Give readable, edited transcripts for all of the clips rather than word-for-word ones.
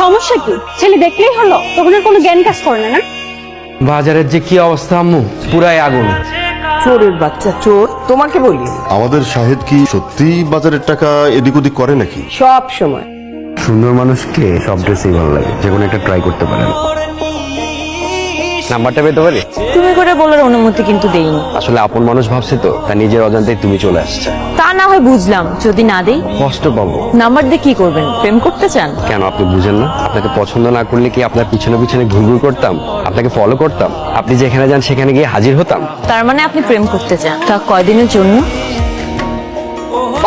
সমস্যা কি? ছেলে দেখলেই হলো, তখন আর কোনো জ্ঞান কাজ করে না। বাজারের যে কি অবস্থা আম্মু, পুরাই আগুন। চোরের বাচ্চা চোর, তোমাকে বলি আমাদের শাহেদ কি সত্যিই বাজারের টাকা এদিক ওদিক করে নাকি? সব সময়। সুন্দর মানুষকে সব ড্রেসই ভালো লাগে, যে কোনো একটা ট্রাই করতে পারেন। নাম্বারটা পেতে পারি? তুমি করে বলার অনুমতি কিন্তু দেইনি। আসলে আপন মানুষ ভাবছে তো, তার নিজের অজান্তেই তুমি চলে আসছে। তা না হয় বুঝলাম, যদি না দেই কষ্ট পাবো। নাম্বার দিয়ে কি করবেন? প্রেম করতে চান? কেন আপনি বুঝেন না? আপনাকে পছন্দ না করলে কি আপনার পিছনে পিছনে ঘুরঘুর করতাম, আপনাকে ফলো করতাম, আপনি যেখানে যান সেখানে গিয়ে হাজির হতাম? তার মানে আপনি প্রেম করতে চান? তা কয়দিনের জন্য?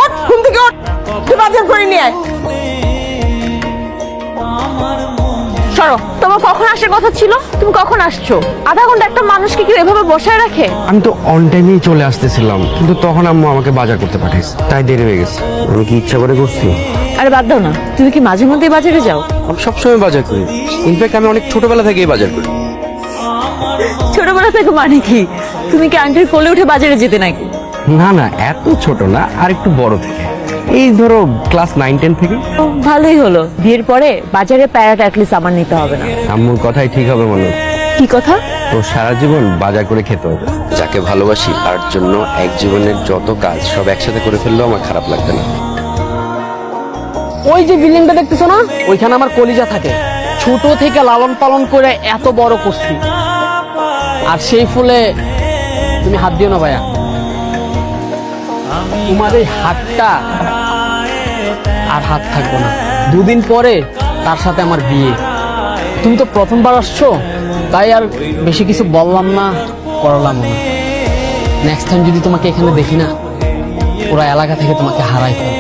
ওঠ, ঘুম থেকে ওঠ, তুই বাজার করে নিয়ে আয়। সরো, তোমার কখন আসার কথা ছিল? তুমি কখন আসছো? আধা ঘন্টা একটা মানুষকে কি এভাবে বসায় রাখে? আমি তো অন টাইমেই চলে আসতেছিলাম, কিন্তু তখন আম্মু আমাকে বাজার করতে পাঠিয়েছে, তাই দেরি হয়ে গেছে। আমি কি ইচ্ছা করে করছি? আরে বাদ দাও না, তুমি কি মাঝে মধ্যে বাজারে যাও? আমি সবসময় বাজার করি, ইনফ্যাক্ট আমি অনেক ছোটবেলা থেকেই বাজার করি। ছোটবেলা থেকে মানে কি? তুমি কি আন্টির কোলে উঠে বাজারে যেতে নাকি? না না, এত ছোট না, আর একটু বড় থেকে, এই ধরো ক্লাস 9-10 থেকে। ও, ভালোই হলো, বিয়ের পরে বাজারে প্যারাটা অ্যাটলিস্ট আমার নিতে হবে না। আম্মুর কথাই ঠিক হবে মনে। কি কথা? তো সারা জীবন বাজার করে খেতে হবে। যাকে ভালোবাসি তার জন্য এক জীবনের যত কাজ সব একসাথে করে ফেললেও আমার খারাপ লাগবে না। ওই যে বিল্ডিংটা দেখতেছো না, ওইখানে আমার কলিজা থাকে। ছোট থেকে লালন পালন করে এত বড় করছি, আর সেই ফুলে তুমি হাত দিও না ভাইয়া। তোমার এই হাতটা আর হাত থাকবো না। দুদিন পরে তার সাথে আমার বিয়ে। তুমি তো প্রথমবার আসছো, তাই আর বেশি কিছু বললাম না, করলাম না। নেক্সট টাইম যদি তোমাকে এখানে দেখি না, পুরো এলাকা থেকে তোমাকে হারাই ফেলবো।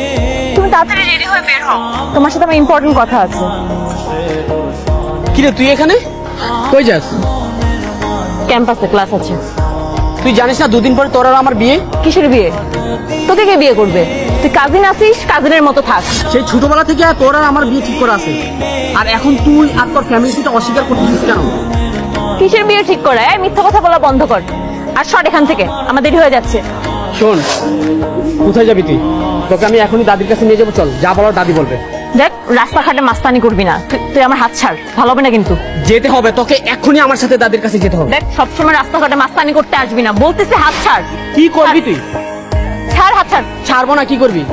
তুমি তাড়াতাড়ি রেডি হয়ে বের হও, তোমার সাথে আমার ইম্পর্টেন্ট কথা আছে। কিরে তুই এখানে কই যাস? ক্যাম্পাসে ক্লাস আছে। তুই জানিস না দুদিন পরে তোর আর আমার বিয়ে? কিসের বিয়ে? তোকে কে বিয়ে করবে? তুই কাজিন আসিস, কাজিনের মতো থাক। সেই ছোটবেলা থেকে তোর আর আমার বিয়ে ঠিক করা আছে, আর এখন তুই আর তোর ফ্যামিলি সেটা অস্বীকার করতেছিস কেন? কিসের বিয়ে ঠিক করা? মিথ্যা কথা বলা বন্ধ কর, আর সর এখান থেকে, আমার দেরি হয়ে যাচ্ছে। শোন, কোথায় যাবি তুই? তোকে আমি এখনই দাদির কাছে নিয়ে যাবো, চল, যা বলার দাদি বলবে। দেখ, রাস্তাঘাটে মাস্তানি করবি না, তুই আমার হাত ছাড়, ভালো হবে না কিন্তু। যেতে হবে তোকে, এখনই আমার সাথে দাদির কাছে যেতে হবে। দেখ, সবসময় রাস্তাঘাটে মাস্তানি করতে আসবি না, বলতেছি হাত ছাড়। কি করবি তুই? ছাড়, হাত ছাড়। ছাড়বো না, কি করবি?